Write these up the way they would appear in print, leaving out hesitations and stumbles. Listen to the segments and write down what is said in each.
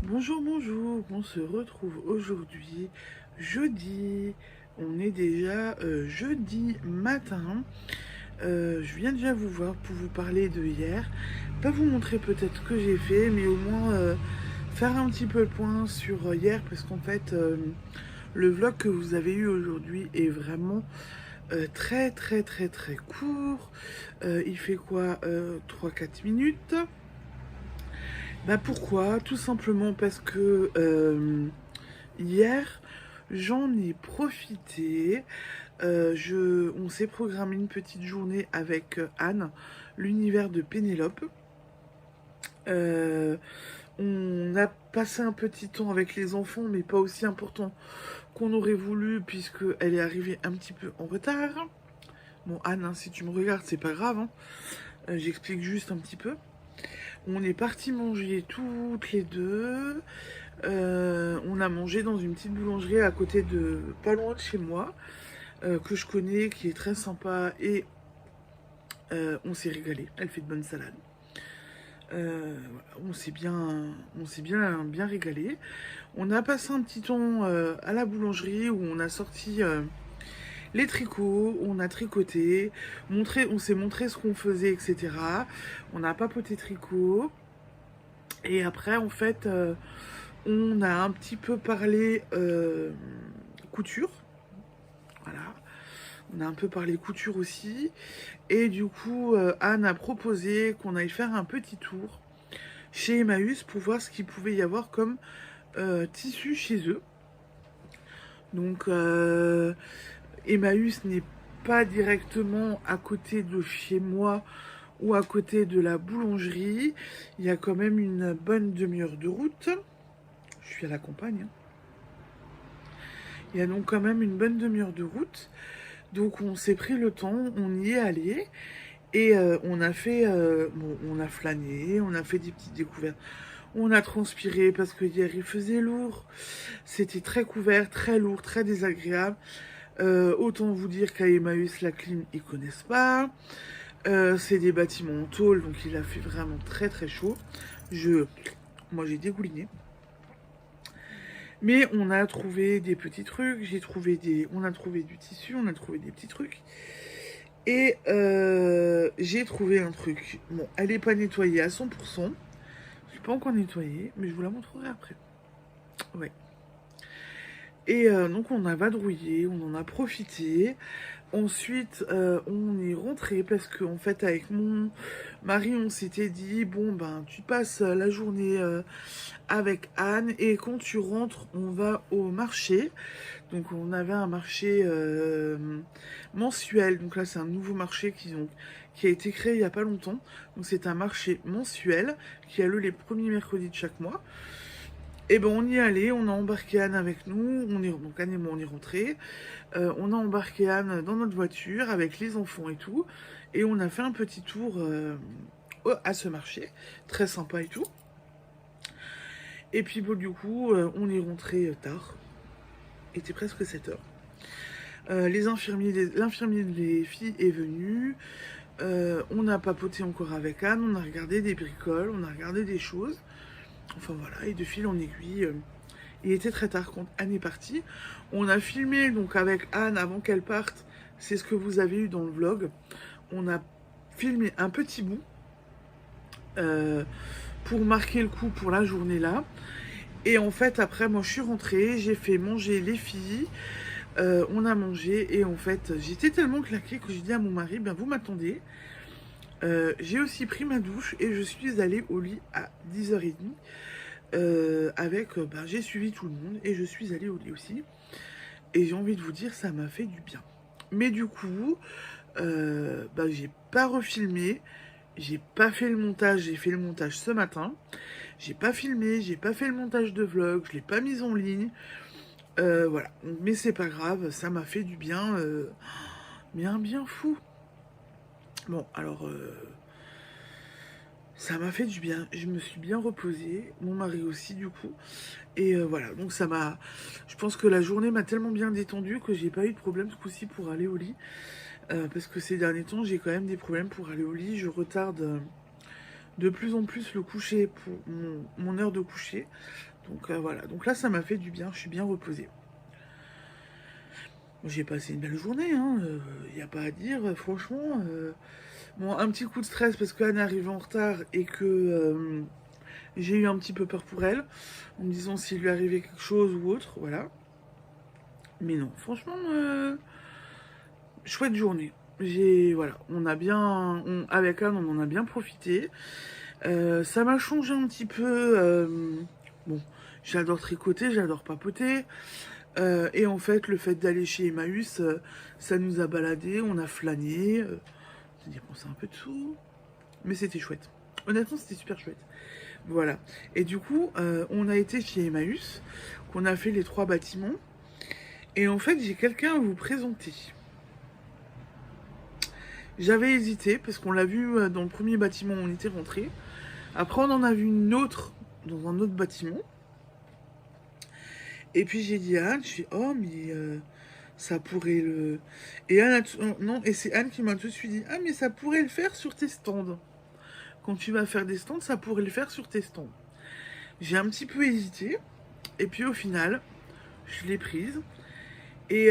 Bonjour, bonjour, on se retrouve aujourd'hui, jeudi, on est déjà jeudi matin. Je viens déjà vous voir pour vous parler de hier, pas vous montrer peut-être ce que j'ai fait, mais au moins faire un petit peu le point sur hier, parce qu'en fait, le vlog que vous avez eu aujourd'hui est vraiment très très très très court. Il fait quoi 3-4 minutes. Bah pourquoi? Tout simplement parce que hier, j'en ai profité. On s'est programmé une petite journée avec Anne, l'univers de Pénélope. Euh, on a passé un petit temps avec les enfants, mais pas aussi important qu'on aurait voulu, puisqu'elle est arrivée un petit peu en retard. Bon, Anne, hein, si tu me regardes, c'est pas grave, hein. J'explique juste un petit peu. On est parti manger toutes les deux. On a mangé dans une petite boulangerie à côté de, pas loin de chez moi, que je connais, qui est très sympa, et on s'est régalé. Elle fait de bonnes salades. Voilà, on s'est bien régalé. On a passé un petit temps à la boulangerie où on a sorti les tricots, on a tricoté, on s'est montré ce qu'on faisait, etc. On a papoté tricot. Et après, en fait, on a un petit peu parlé couture. Voilà. On a un peu parlé couture aussi. Et du coup, Anne a proposé qu'on aille faire un petit tour chez Emmaüs pour voir ce qu'il pouvait y avoir comme tissu chez eux. Donc, Emmaüs n'est pas directement à côté de chez moi ou à côté de la boulangerie. Il y a quand même une bonne demi-heure de route. Je suis à la campagne, hein. Il y a donc quand même une bonne demi-heure de route. Donc on s'est pris le temps, on y est allé. Et on a fait, bon, on a flâné, on a fait des petites découvertes. On a transpiré parce que hier il faisait lourd. C'était très couvert, très lourd, très désagréable. Autant vous dire qu'à Emmaüs, la clim, ils connaissent pas. C'est des bâtiments en tôle, donc il a fait vraiment très très chaud. Moi j'ai dégouliné. Mais on a trouvé des petits trucs, on a trouvé du tissu, on a trouvé des petits trucs. Et j'ai trouvé un truc. Bon, elle n'est pas nettoyée à 100%. Je suis pas encore nettoyée, mais je vous la montrerai après. Ouais. Et donc on a vadrouillé, on en a profité. Ensuite, on est rentré parce qu'en fait, avec mon mari, on s'était dit, bon, ben, tu passes la journée avec Anne et quand tu rentres, on va au marché. Donc, on avait un marché mensuel. Donc là, c'est un nouveau marché qui a été créé il n'y a pas longtemps. Donc, c'est un marché mensuel qui a lieu les premiers mercredis de chaque mois. Et ben on y est allé, on a embarqué Anne avec nous, donc Anne et moi on est rentrés. On a embarqué Anne dans notre voiture avec les enfants et tout, et on a fait un petit tour à ce marché, très sympa et tout. Et puis bon du coup on est rentré tard, il était presque 7 heures. L'infirmier des filles est venu, on a papoté encore avec Anne, on a regardé des bricoles, on a regardé des choses. Enfin voilà, et de fil en aiguille, il était très tard quand Anne est partie. On a filmé donc avec Anne avant qu'elle parte, c'est ce que vous avez eu dans le vlog. On a filmé un petit bout euh, pour marquer le coup pour la journée là. Et en fait après moi je suis rentrée, j'ai fait manger les filles, on a mangé et en fait j'étais tellement claquée que j'ai dit à mon mari, ben vous m'attendez. J'ai aussi pris ma douche et je suis allée au lit à 10h30. J'ai suivi tout le monde et je suis allée au lit aussi. Et j'ai envie de vous dire, ça m'a fait du bien. Mais du coup, j'ai pas refilmé, j'ai pas fait le montage, j'ai fait le montage ce matin. J'ai pas filmé, j'ai pas fait le montage de vlog, je l'ai pas mis en ligne. Voilà, mais c'est pas grave, ça m'a fait du bien, bien fou. Bon, alors, ça m'a fait du bien, je me suis bien reposée, mon mari aussi du coup. Et voilà, donc ça m'a... Je pense que la journée m'a tellement bien détendue que j'ai pas eu de problème ce coup-ci pour aller au lit. Parce que ces derniers temps, j'ai quand même des problèmes pour aller au lit. Je retarde de plus en plus le coucher pour mon heure de coucher. Donc voilà, donc là ça m'a fait du bien, je suis bien reposée. J'ai passé une belle journée, hein, y a pas à dire, franchement. Bon, un petit coup de stress parce qu'Anne arrive en retard et que j'ai eu un petit peu peur pour elle, en me disant s'il lui arrivait quelque chose ou autre, voilà. Mais non, franchement, chouette journée. Voilà, on a bien, avec Anne, on en a bien profité. Ça m'a changé un petit peu. Bon, j'adore tricoter, j'adore papoter. Et en fait, le fait d'aller chez Emmaüs, ça nous a baladé, on a flâné. On a dépensé un peu de sous. Mais c'était chouette. Honnêtement, c'était super chouette. Voilà. Et du coup, on a été chez Emmaüs, qu'on a fait les 3 bâtiments. Et en fait, j'ai quelqu'un à vous présenter. J'avais hésité, parce qu'on l'a vu dans le premier bâtiment où on était rentré. Après, on en a vu une autre dans un autre bâtiment. Et puis j'ai dit à Anne, je dis, oh, mais ça pourrait le... Et Anne non, et c'est Anne qui m'a tout de suite dit, ah, mais ça pourrait le faire sur tes stands. Quand tu vas faire des stands, ça pourrait le faire sur tes stands. J'ai un petit peu hésité. Et puis au final, je l'ai prise. Et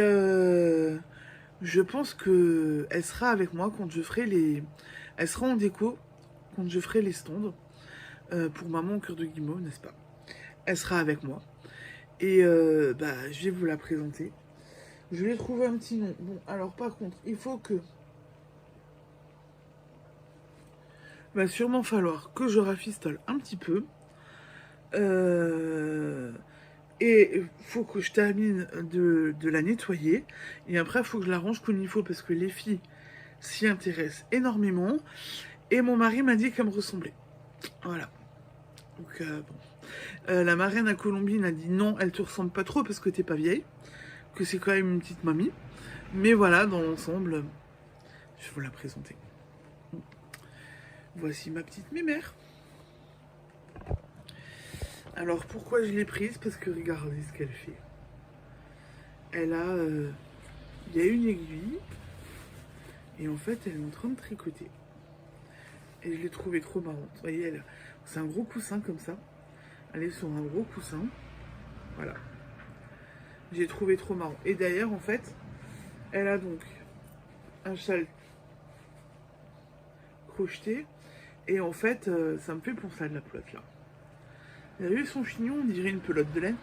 je pense que elle sera avec moi quand je ferai les... Elle sera en déco quand je ferai les stands. Pour maman au cœur de Guimauve, n'est-ce pas? Elle sera avec moi. Et je vais vous la présenter. Je vais trouver un petit nom. Bon, alors par contre, il faut que... Va sûrement falloir que je rafistole un petit peu. Et il faut que je termine de la nettoyer. Et après, il faut que je la range comme il faut parce que les filles s'y intéressent énormément. Et mon mari m'a dit qu'elle me ressemblait. Voilà. Donc, bon. La marraine à Colombine a dit non, elle te ressemble pas trop parce que t'es pas vieille. Que c'est quand même une petite mamie. Mais voilà, dans l'ensemble, je vais vous la présenter. Voici ma petite mémère. Alors pourquoi je l'ai prise? Parce que regardez ce qu'elle fait. Elle a... il y a une aiguille. Et en fait, elle est en train de tricoter. Et je l'ai trouvée trop marrante. Vous voyez, c'est un gros coussin comme ça. Elle est sur un gros coussin. Voilà. J'ai trouvé trop marrant. Et d'ailleurs, en fait, elle a donc un châle crocheté. Et en fait, ça me fait penser à de la pelote là. Vous avez vu son chignon? On dirait une pelote de laine.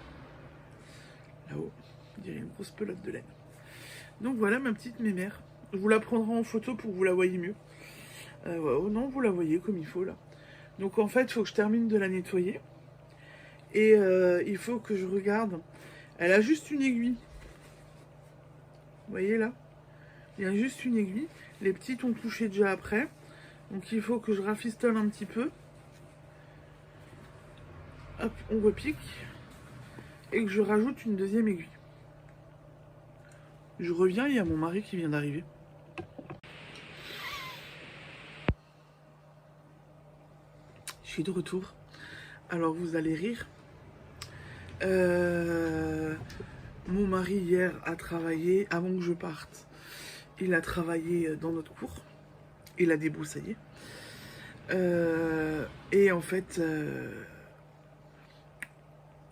Là-haut, on dirait une grosse pelote de laine. Donc voilà ma petite mémère. Je vous la prendrai en photo pour que vous la voyez mieux. Oh non, vous la voyez comme il faut là. Donc en fait, il faut que je termine de la nettoyer. Et il faut que je regarde. Elle a juste une aiguille. Vous voyez là? Il y a juste une aiguille. Les petites ont touché déjà après. Donc il faut que je rafistole un petit peu. Hop, on repique. Et que je rajoute une deuxième aiguille. Je reviens, il y a mon mari qui vient d'arriver. Je suis de retour. Alors vous allez rire. Mon mari hier a travaillé, avant que je parte, il a travaillé dans notre cour. Il a débroussaillé. Et en fait,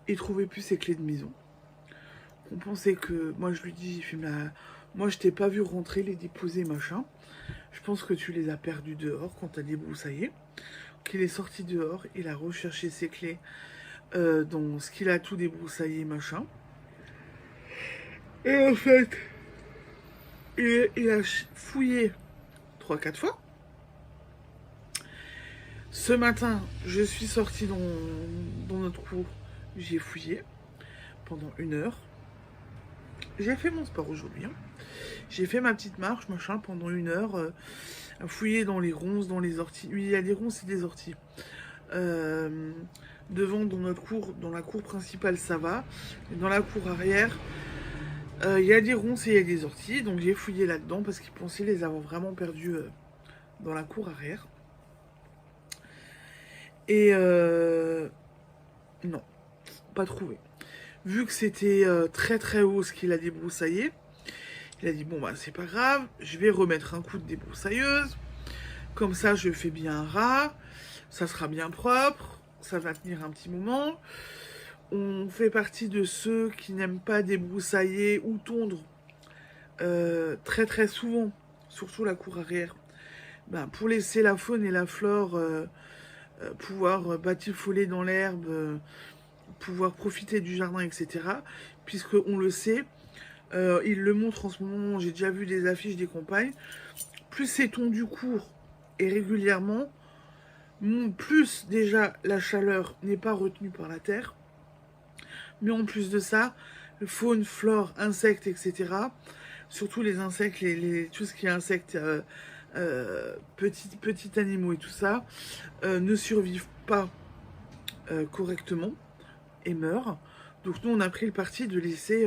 il trouvait plus ses clés de maison. On pensait que, moi je lui dis, moi je t'ai pas vu rentrer, les déposer, machin. Je pense que tu les as perdus dehors quand t'as débroussaillé. Qu'il est sorti dehors, il a recherché ses clés dans ce qu'il a tout débroussaillé, machin. Et en fait, il a fouillé 3-4 fois. Ce matin, je suis sortie dans notre cour. J'ai fouillé pendant 1 heure. J'ai fait mon sport aujourd'hui. Hein. J'ai fait ma petite marche, machin, pendant 1 heure. Fouiller dans les ronces, dans les orties. Oui, il y a des ronces et des orties. Devant, dans notre cour, dans la cour principale, ça va. Et dans la cour arrière, il y a des ronces et il y a des orties. Donc j'ai fouillé là-dedans parce qu'ils pensaient les avoir vraiment perdus dans la cour arrière. Et non, pas trouvé. Vu que c'était très très haut ce qu'il a débroussaillé, il a dit bon bah c'est pas grave, je vais remettre un coup de débroussailleuse. Comme ça je fais bien un ras, ça sera bien propre, ça va tenir un petit moment. on fait partie de ceux qui n'aiment pas débroussailler ou tondre très très souvent, surtout la cour arrière, ben, pour laisser la faune et la flore pouvoir batifoler dans l'herbe, pouvoir profiter du jardin, etc. Puisque on le sait, il le montre en ce moment, j'ai déjà vu des affiches des campagnes, plus c'est tondu court et régulièrement, plus déjà la chaleur n'est pas retenue par la terre, mais en plus de ça, faune, flore, insectes, etc. Surtout les insectes, tout ce qui est insectes, petits animaux et tout ça, ne survivent pas correctement et meurent. Donc nous, on a pris le parti de laisser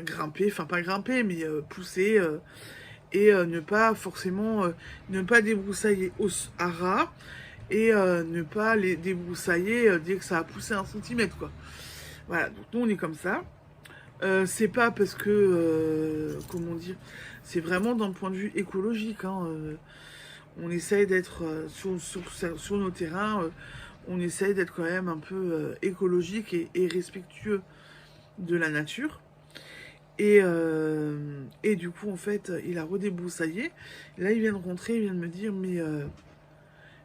grimper, enfin pas grimper, mais pousser et ne pas forcément, ne pas débroussailler à ras et ne pas les débroussailler dès que ça a poussé 1 centimètre, quoi. Voilà, donc nous on est comme ça. C'est pas parce que, comment dire, c'est vraiment d'un point de vue écologique, hein, on essaye d'être sur nos terrains, on essaye d'être quand même un peu écologique et respectueux de la nature. Et du coup, en fait, il a redébroussaillé. Là, il vient de rentrer, il vient de me dire, mais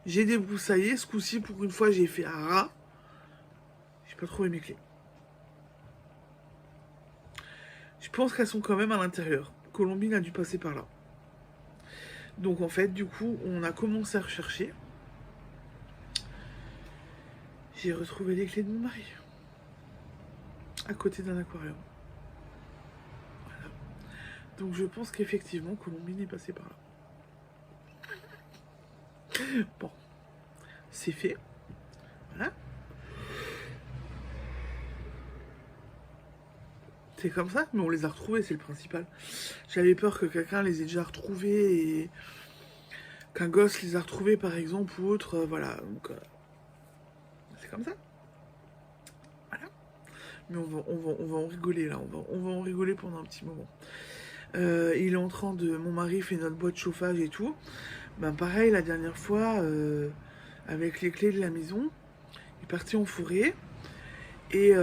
j'ai débroussaillé, ce coup-ci, pour une fois, j'ai fait un rat. J'ai pas trouvé mes clés. Je pense qu'elles sont quand même à l'intérieur. Colombine a dû passer par là. Donc en fait, du coup, on a commencé à rechercher. J'ai retrouvé les clés de mon mari. À côté d'un aquarium. Voilà. Donc je pense qu'effectivement, Colombine est passée par là. Bon. C'est fait. Voilà. C'est comme ça, mais on les a retrouvés, c'est le principal. J'avais peur que quelqu'un les ait déjà retrouvés et qu'un gosse les a retrouvés par exemple ou autre, voilà. Donc c'est comme ça. Voilà. Mais on va en rigoler là, on va en rigoler pendant un petit moment. Il est en train de... Mon mari fait notre boîte de chauffage et tout. Ben pareil, la dernière fois, avec les clés de la maison, il est parti en forêt et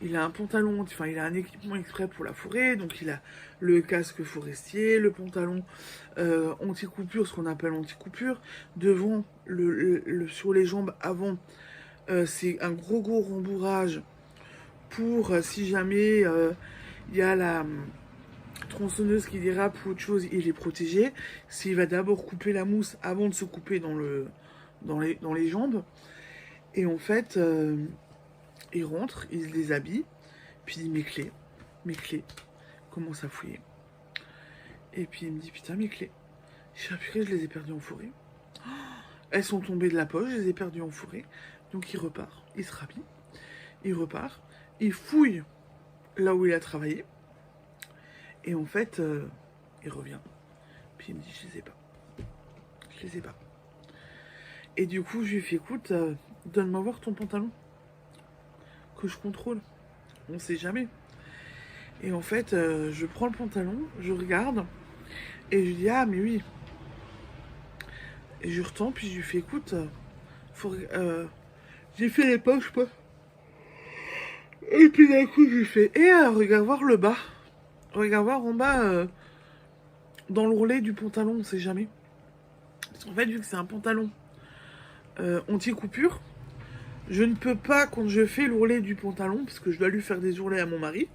il a un pantalon, enfin il a un équipement exprès pour la forêt, donc il a le casque forestier, le pantalon anti-coupure, ce qu'on appelle anti-coupure, devant, sur les jambes avant, c'est un gros rembourrage pour si jamais il y a la tronçonneuse qui dérape ou autre chose, il est protégé. S'il va d'abord couper la mousse avant de se couper dans les jambes. Et en fait, il rentre, il se déshabille, puis il dit mes clés, commence à fouiller. Et puis il me dit putain mes clés. Je je les ai perdues en forêt. Elles sont tombées de la poche, je les ai perdues en forêt. Donc il repart, il se rhabille, il repart, il fouille là où il a travaillé. Et en fait, il revient. Puis il me dit je les ai pas. Je les ai pas. Et du coup, je lui fais écoute, donne-moi voir ton pantalon. Que je contrôle. On sait jamais. Et en fait, je prends le pantalon, je regarde, et je dis ah mais oui. Et je retends, puis je lui fais écoute, j'ai fait les poches, quoi. Et puis d'un coup, je lui fais regarde voir le bas. Regarde voir en bas, dans l'ourlet du pantalon, on sait jamais. Parce qu'en fait, vu que c'est un pantalon anti-coupure, je ne peux pas, quand je fais l'ourlet du pantalon, parce que je dois lui faire des ourlets à mon mari,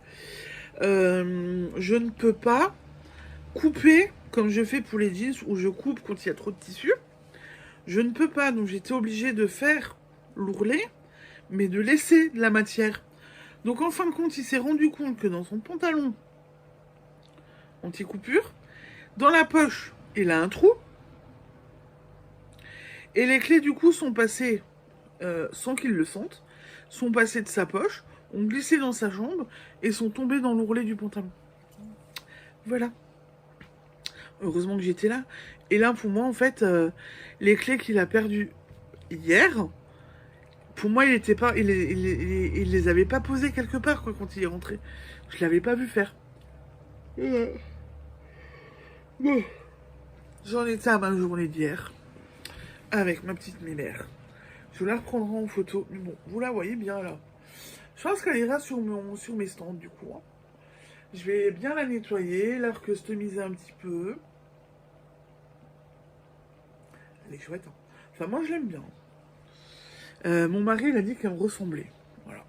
je ne peux pas couper comme je fais pour les jeans où je coupe quand il y a trop de tissu. Je ne peux pas, donc j'étais obligée de faire l'ourlet, mais de laisser de la matière. Donc en fin de compte, il s'est rendu compte que dans son pantalon anti-coupure, dans la poche, il a un trou. Et les clés du coup sont passées, sans qu'il le sente, sont passées de sa poche, ont glissé dans sa jambe et sont tombées dans l'ourlet du pantalon. Voilà. Heureusement que j'étais là. Et là, pour moi, en fait, les clés qu'il a perdues hier, pour moi, il les avait pas posées quelque part, quoi, quand il est rentré. Je l'avais pas vu faire. Bon. J'en étais à ma journée d'hier, avec ma petite mère. Je vous la reprendrai en photo. Mais bon, vous la voyez bien là. Je pense qu'elle ira sur mes stands du coup. Hein. Je vais bien la nettoyer, la recustomiser un petit peu. Elle est chouette. Hein. Enfin, moi je l'aime bien. Mon mari, il a dit qu'elle me ressemblait. Voilà.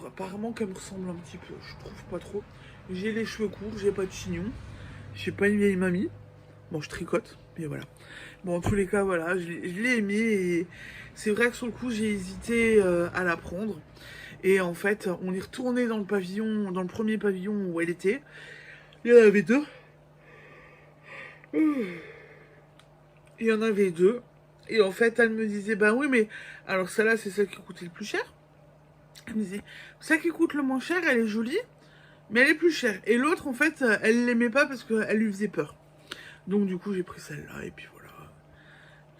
Apparemment qu'elle me ressemble un petit peu. Je trouve pas trop. J'ai les cheveux courts, j'ai pas de chignon. Je suis pas une vieille mamie. Bon, je tricote, mais voilà. Bon, en tous les cas, voilà, je l'ai aimé. Et c'est vrai que sur le coup, j'ai hésité à la prendre. Et en fait, on est retourné dans le pavillon, dans le premier pavillon où elle était. Il y en avait deux. Il y en avait deux. Et en fait, elle me disait, bah oui, mais alors celle-là, c'est celle qui coûtait le plus cher. Elle me disait, celle qui coûte le moins cher, elle est jolie, mais elle est plus chère. Et l'autre, en fait, elle l'aimait pas parce qu'elle lui faisait peur. Donc du coup, j'ai pris celle-là, et puis voilà.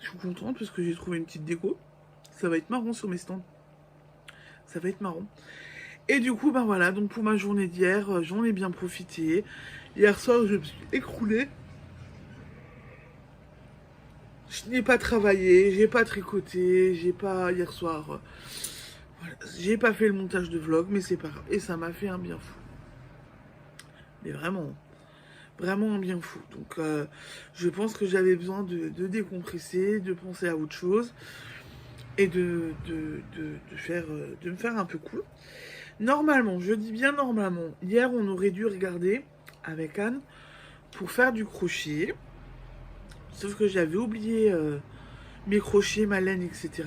Je suis contente parce que j'ai trouvé une petite déco. Ça va être marrant sur mes stands. Ça va être marrant. Et du coup, ben voilà, donc pour ma journée d'hier, j'en ai bien profité. Hier soir, je me suis écroulée. Je n'ai pas travaillé, j'ai pas tricoté, j'ai pas hier soir. Voilà, j'ai pas fait le montage de vlog, mais c'est pas grave. Et ça m'a fait un bien fou. Mais vraiment, vraiment un bien fou. Donc je pense que j'avais besoin de décompresser, de penser à autre chose et de me faire un peu cool. Normalement, je dis bien normalement, hier on aurait dû regarder avec Anne pour faire du crochet. Sauf que j'avais oublié mes crochets, ma laine, etc.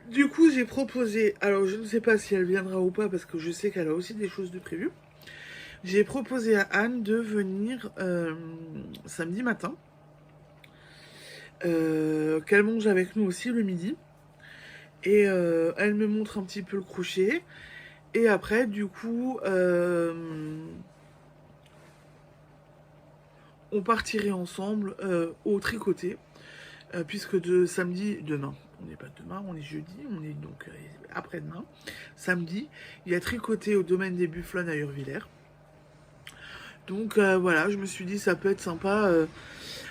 Du coup, j'ai proposé, alors je ne sais pas si elle viendra ou pas parce que je sais qu'elle a aussi des choses de prévues. J'ai proposé à Anne de venir samedi matin. Qu'elle mange avec nous aussi le midi. Et elle me montre un petit peu le crochet. Et après, du coup, on partirait ensemble au tricoté. Puisque de samedi, demain, on n'est pas demain, on est jeudi, on est donc après-demain, samedi, il y a tricoté au domaine des Bufflons à Urvillers. Donc voilà, je me suis dit ça peut être sympa.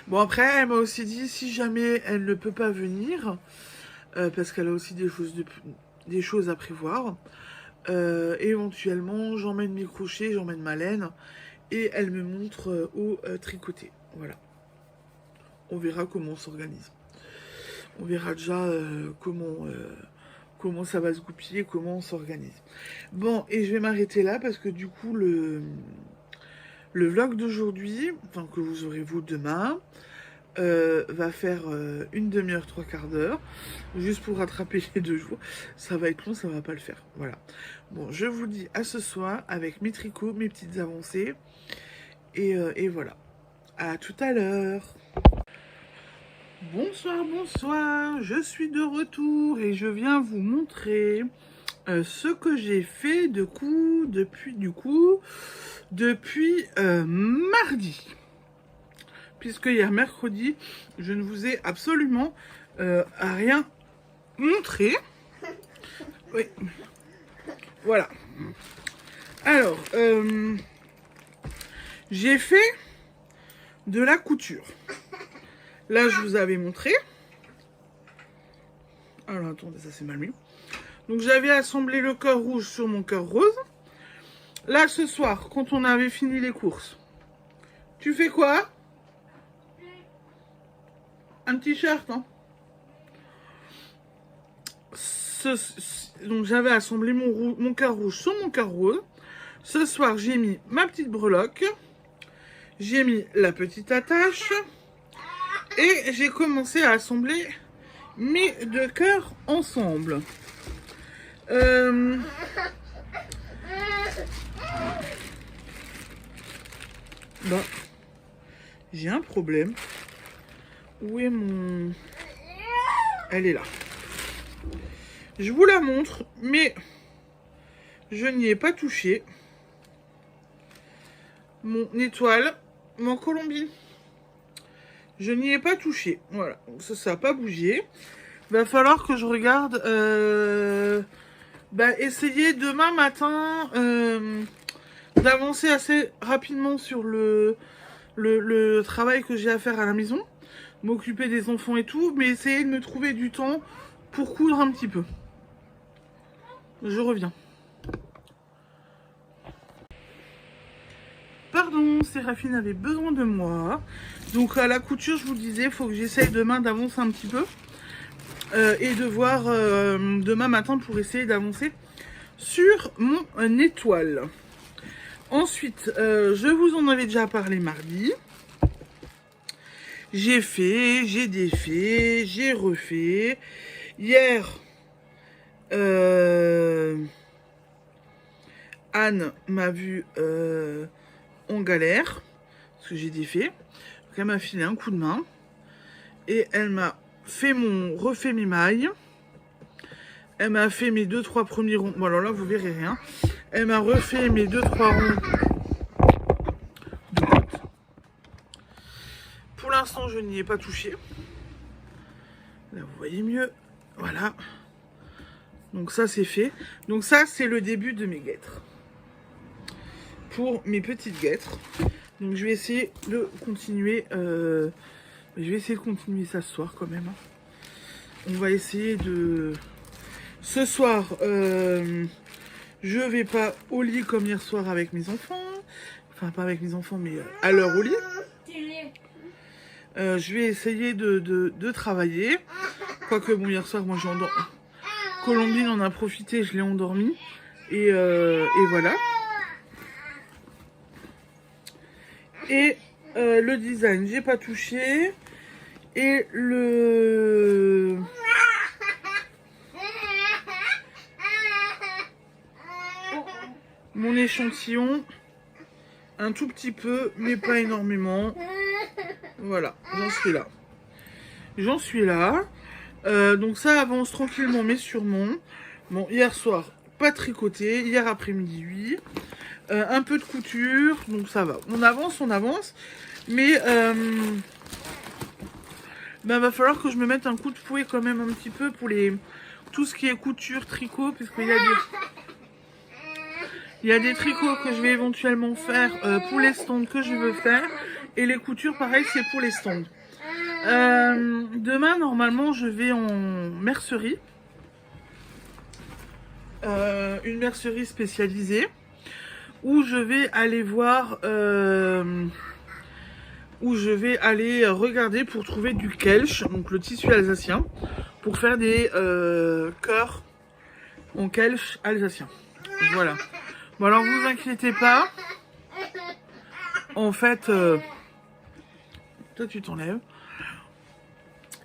Bon après, elle m'a aussi dit si jamais elle ne peut pas venir, parce qu'elle a aussi des choses à prévoir, éventuellement j'emmène mes crochets, j'emmène ma laine, et elle me montre au tricoté. Voilà. On verra comment on s'organise. On verra déjà comment ça va se goupiller, comment on s'organise. Bon, et je vais m'arrêter là parce que du coup, le vlog d'aujourd'hui, enfin que vous aurez vous demain, va faire une demi-heure, trois quarts d'heure, juste pour rattraper les 2 jours. Ça va être long, ça va pas le faire. Voilà. Bon, je vous dis à ce soir avec mes tricots, mes petites avancées. Et voilà. À tout à l'heure. Bonsoir, bonsoir, je suis de retour et je viens vous montrer ce que j'ai fait depuis mardi. Puisque hier mercredi, je ne vous ai absolument rien montré. Oui, voilà. Alors, j'ai fait de la couture. Là, je vous avais montré. Alors, attendez, ça c'est mal mis. Donc, j'avais assemblé le cœur rouge sur mon cœur rose. Là, ce soir, quand on avait fini les courses, tu fais quoi? Un t-shirt, hein? Donc, j'avais assemblé mon cœur rouge sur mon cœur rose. Ce soir, j'ai mis ma petite breloque. J'ai mis la petite attache. Et j'ai commencé à assembler mes 2 cœurs ensemble. Bon, j'ai un problème. Où est mon... Elle est là. Je vous la montre, mais je n'y ai pas touché. Mon étoile, mon Colombie. Je n'y ai pas touché. Voilà. Donc ça n'a pas bougé. Va falloir que je regarde. Essayer demain matin d'avancer assez rapidement sur le le travail que j'ai à faire à la maison, m'occuper des enfants et tout, mais essayer de me trouver du temps pour coudre un petit peu. Je reviens. Pardon, Séraphine avait besoin de moi. Donc à la couture, je vous disais, il faut que j'essaye demain d'avancer un petit peu. Et de voir demain matin pour essayer d'avancer sur mon étoile. Ensuite, je vous en avais déjà parlé mardi. J'ai fait, j'ai défait, j'ai refait. Hier, Anne m'a vu en galère, parce que j'ai défait. Donc elle m'a filé un coup de main. Et elle m'a refait mes mailles. Elle m'a fait mes 2-3 premiers ronds. Bon alors là vous verrez rien. Elle m'a refait mes 2-3 ronds de côte. Pour l'instant je n'y ai pas touché. Là vous voyez mieux. Voilà. Donc ça c'est fait. Donc ça c'est le début de mes guêtres. Pour mes petites guêtres. Donc je vais essayer de continuer. Je vais essayer de continuer ça ce soir quand même. On va essayer de... Ce soir, je vais pas au lit comme hier soir avec mes enfants. Enfin, pas avec mes enfants, mais à l'heure au lit. Je vais essayer de travailler. Quoique, bon, hier soir, moi j'ai endormi. Colombine en a profité, je l'ai endormi. Et voilà. Et le design, j'ai pas touché. Et mon échantillon, un tout petit peu, mais pas énormément. Voilà, j'en suis là. J'en suis là. Donc ça avance tranquillement, mais sûrement. Bon, hier soir, pas tricoté. Hier après-midi, oui. Un peu de couture, donc ça va. On avance. Mais va falloir que je me mette un coup de fouet quand même un petit peu pour tout ce qui est couture, tricot, puisqu'il y a des tricots que je vais éventuellement faire pour les stands que je veux faire. Et les coutures, pareil, c'est pour les stands. Demain, normalement, je vais en mercerie. Une mercerie spécialisée. Où je vais aller voir... où je vais aller regarder pour trouver du kelch, donc le tissu alsacien, pour faire des cœurs en kelch alsacien. Voilà. Bon alors vous inquiétez pas. En fait, toi tu t'enlèves.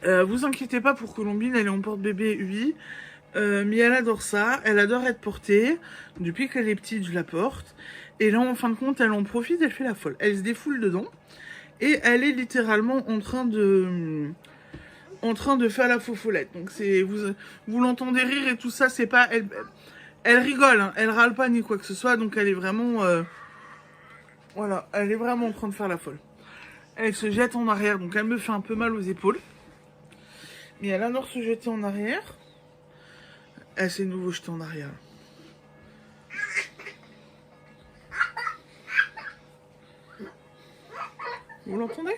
Vous inquiétez pas pour Colombine, elle est en porte-bébé, oui. Mais elle adore ça, elle adore être portée. Depuis qu'elle est petite, je la porte. Et là, en fin de compte, elle en profite, elle fait la folle. Elle se défoule dedans. Et elle est littéralement en train de faire la fofolette. Donc c'est vous l'entendez rire et tout ça, c'est pas elle rigole, hein, elle râle pas ni quoi que ce soit. Donc elle est vraiment voilà, elle est vraiment en train de faire la folle. Elle se jette en arrière, donc elle me fait un peu mal aux épaules. Mais elle adore se jeter en arrière. Elle s'est nouveau jetée en arrière. Vous l'entendez?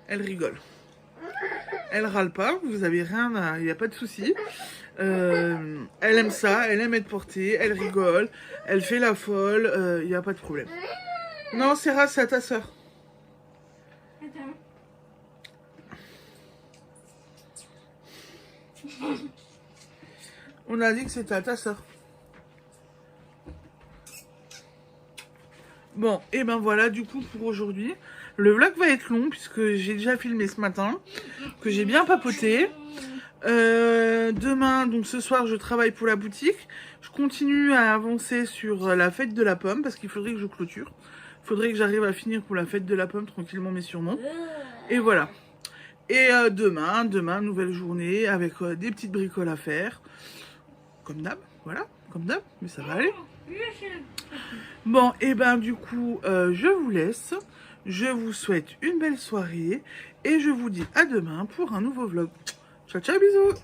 Elle rigole. Elle râle pas, vous avez rien à... Il n'y a pas de souci. Elle aime ça, elle aime être portée, elle rigole, elle fait la folle, il n'y a pas de problème. Non, Sarah, c'est à ta soeur. On a dit que c'était à ta soeur. Bon, et ben voilà, du coup, pour aujourd'hui, le vlog va être long, puisque j'ai déjà filmé ce matin, que j'ai bien papoté. Demain, donc ce soir, je travaille pour la boutique. Je continue à avancer sur la fête de la pomme, parce qu'il faudrait que je clôture. Il faudrait que j'arrive à finir pour la fête de la pomme, tranquillement mais sûrement. Et voilà. Et demain, nouvelle journée, avec des petites bricoles à faire. Comme d'hab, voilà, comme d'hab, mais ça va aller. Bon, et ben du coup, je vous laisse. Je vous souhaite une belle soirée. Et je vous dis à demain pour un nouveau vlog. Ciao, ciao, bisous.